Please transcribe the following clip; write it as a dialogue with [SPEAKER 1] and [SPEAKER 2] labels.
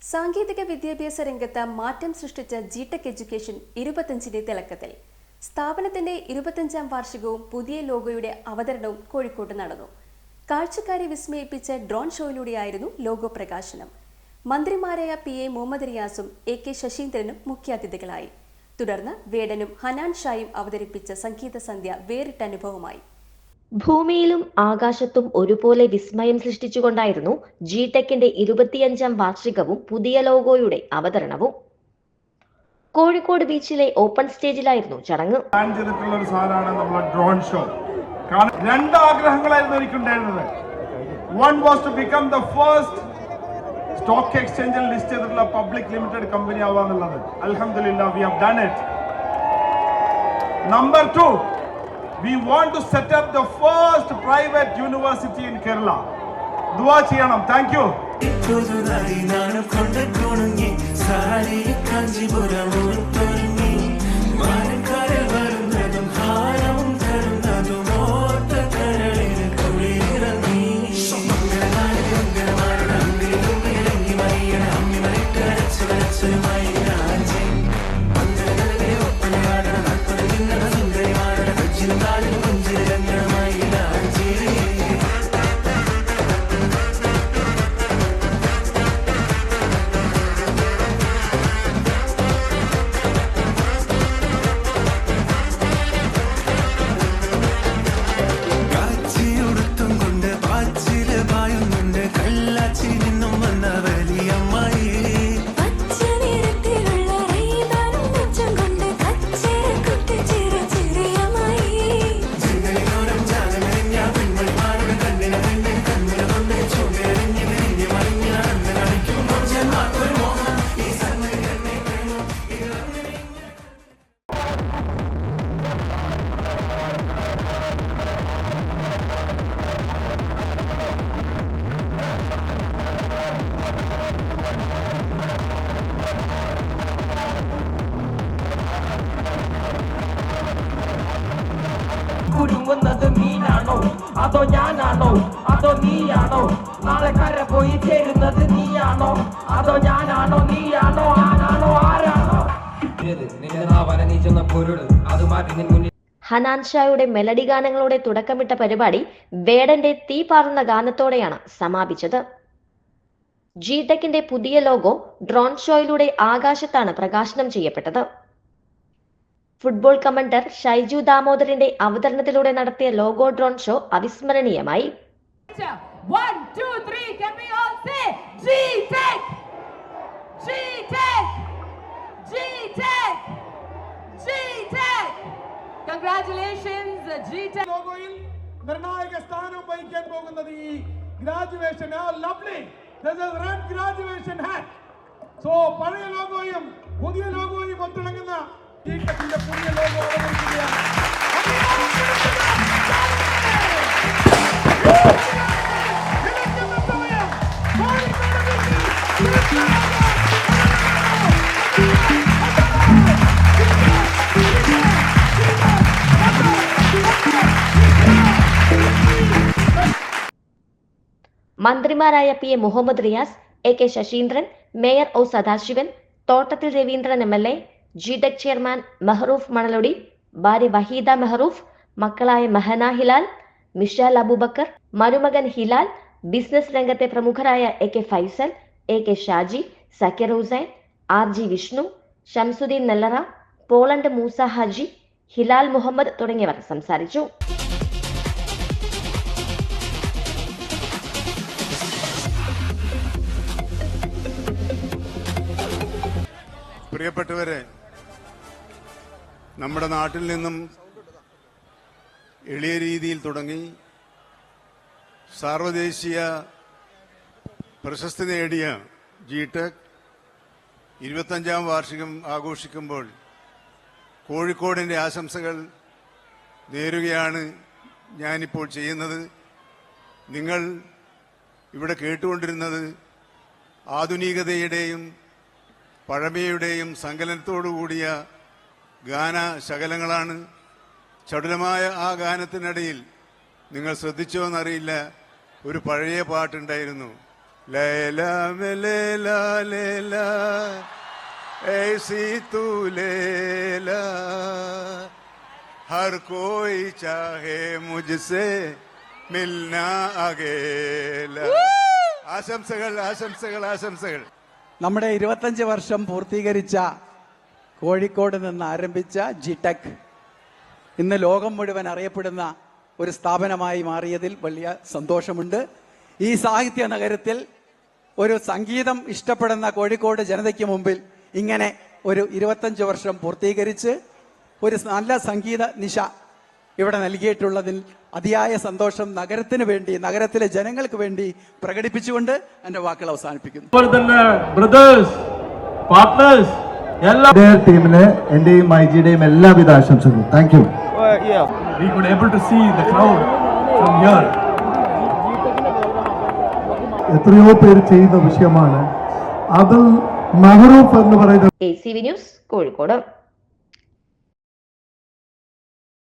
[SPEAKER 1] സാങ്കേതിക വിദ്യാഭ്യാസ രംഗത്ത് മാറ്റം സൃഷ്ടിച്ച ജിടെക് എഡ്യൂക്കേഷൻ 25ന്റെ തിളക്കത്തിൽ. സ്ഥാപനത്തിന്റെ 25ാം വാർഷികവും പുതിയ ലോഗോയുടെ അവതരണവും കോഴിക്കോട്ട് നടന്നു. കാഴ്ചക്കാരെ വിസ്മയിപ്പിച്ച ഡ്രോൺ ഷോയിലൂടെയായിരുന്നു ലോഗോ പ്രകാശനം. മന്ത്രിമാരായ PA മുഹമ്മദ് റിയാസും AK ശശീന്ദ്രനും മുഖ്യാതിഥികളായി. തുടർന്ന് വേടനും ഹനാൻ ഷായും അവതരിപ്പിച്ച സംഗീത സന്ധ്യ വേറിട്ട അനുഭവമായി.
[SPEAKER 2] ഭൂമിയിലും ആകാശത്തും ഒരുപോലെ വിസ്മയം സൃഷ്ടിച്ചുകൊണ്ടായിരുന്നു ജിടെക്കിന്റെ 25ാം വാർഷികവും പുതിയ ലോഗോയുടെ അവതരണവും. കോഴിക്കോട് ബീച്ചിലെ ഓപ്പൺ സ്റ്റേജിലായിരുന്നു ചടങ്ങ്.
[SPEAKER 3] ഡ്രോൺ ഷോ രണ്ട് ആഗ്രഹങ്ങളായിരുന്നു എനിക്കുണ്ടായിരുന്നത്. One was to become the first stock എക്സ്ചേഞ്ചിൽ ലിസ്റ്റ് ചെയ്തിട്ടുള്ള പബ്ലിക് ലിമിറ്റഡ് കമ്പനി ആവാന്നുള്ളത്. അൽഹംദുലില്ലാഹ് we have done it. Number 2, we want to set up the first private university in Kerala. Dua cheyanam. Thank you.
[SPEAKER 4] കുരുങ്ങുന്നത് നീയാണോ അതോ ഞാനാണോ അതോ നീയാണോ? നാളെ കര പോയി ചേരുന്നത് നീയാണോ അതോ ഞാനാണോ നീയാണോ ആനാണോ ആരാണോ?
[SPEAKER 2] ഹനാൻ ഷായുടെ മെലഡി ഗാനങ്ങളോടെ തുടക്കമിട്ട പരിപാടി വേടന്റെ തീ പാറുന്ന ഗാനത്തോടെയാണ് സമാപിച്ചത്. ജിടെക്കിന്റെ പുതിയ ലോഗോ ഡ്രോൺ ഷോയിലൂടെ ആകാശത്താണ് പ്രകാശനം ചെയ്യപ്പെട്ടത്. ഫുട്ബോൾ കമന്റർ ഷൈജു ദാമോദരന്റെ അവതരണത്തിലൂടെ നടത്തിയ logo drone show അവിസ്മരണീയമായി.
[SPEAKER 5] 1 2 3 can we all say GTech GTech GTech GTech congratulations GTech
[SPEAKER 3] ലോഗോയിൽ നിർണായക സ്ഥാനം വഹിക്കാൻ പോകുന്നത് ഈ graduation. lovely, this is red graduation hat. so പഴയ ലോഗോയും പുതിയ ലോഗോയും ഒത്തിണങ്ങുന്ന ജിടെക്കിന്റെ പുതിയ ലോഗോ അവതരിപ്പിക്കുകയാണ്.
[SPEAKER 2] മന്ത്രിമാരായ PA Muhammad Riyas, AK Saseendran, mayor O Sadasivan, Thottathil Ravindran MLA, ജിടെക് ചെയർമാൻ മെഹറൂഫ് മണലൊടി, ഭാര്യ വഹീദ മെഹറൂഫ്, മക്കളായ മഹന ഹിലാൽ, മിഷാൽ അബൂബക്കർ, മരുമകൻ ഹിലാൽ, ബിസിനസ് രംഗത്തെ പ്രമുഖരായ AK Faisal, AK Shaji, Zakir Hussain, RG Vishnu, Shamsuddin Nellara, Poland Moosa Haji, Hilal Muhammad തുടങ്ങിയവർ സംസാരിച്ചു.
[SPEAKER 6] പ്രിയപ്പെട്ടവരെ, നമ്മുടെ നാട്ടിൽ നിന്നും എളിയ രീതിയിൽ തുടങ്ങി സാർവദേശീയ പ്രശസ്തി നേടിയ ജിടെക് 25ാം വാർഷികം ആഘോഷിക്കുമ്പോൾ കോഴിക്കോടിന്റെ ആശംസകൾ നേരുകയാണ് ഞാനിപ്പോൾ ചെയ്യുന്നത്. നിങ്ങൾ ഇവിടെ കേട്ടുകൊണ്ടിരുന്നത് ആധുനികതയുടെയും പഴമയുടെയും സങ്കലനത്തോടുകൂടിയ ഗാനശകലങ്ങളാണ്. ചടുലമായ ആ ഗാനത്തിനിടയിൽ നിങ്ങൾ ശ്രദ്ധിച്ചോ എന്നറിയില്ല, ഒരു പഴയ പാട്ടുണ്ടായിരുന്നു, ലൈല में लैला लैला ऐसी तू लैला हर कोई चाहे मुझसे मिलना अकेला ആശംസകൾ ആശംസകൾ ആശംസകൾ.
[SPEAKER 7] നമ്മുടെ 25 വർഷം പൂർത്തീകരിച്ച കോഴിക്കോട് നിന്ന് ആരംഭിച്ച ജിടെക് ഇന്ന് ലോകം മുഴുവൻ അറിയപ്പെടുന്ന ഒരു സ്ഥാപനമായി മാറിയതിൽ വലിയ സന്തോഷമുണ്ട്. ഈ സാഹിത്യ നഗരത്തിൽ ഒരു സംഗീതം ഇഷ്ടപ്പെടുന്ന കോഴിക്കോട് ജനതയ്ക്ക് മുമ്പിൽ ഇങ്ങനെ ഒരു 25 വർഷം പൂർത്തീകരിച്ച് ഒരു നല്ല സംഗീത നിശ ഇവിടെ നൽകിയിട്ടുള്ളതിൽ അതിയായ സന്തോഷം നഗരത്തിന് വേണ്ടി, നഗരത്തിലെ ജനങ്ങൾക്ക് വേണ്ടി പ്രകടിപ്പിച്ചുകൊണ്ട് എൻ്റെ വാക്കുകൾ അവസാനിപ്പിക്കുന്നു.
[SPEAKER 3] ബ്രദേഴ്സ്, പാർട്ട്നേഴ്സ്, എല്ലാ ടീമിന് എന്റെയും ഐജിയുടെയും എല്ലാവിധ ആശംസകളും. Thank you. We could able to see the crowd from here. എത്രയോ പേര് ചെയ്യുന്ന വിഷയമാണ് അതിൽ മെഹറൂഫ് എന്ന് പറയുന്നത്.
[SPEAKER 2] ACV news Kozhikode.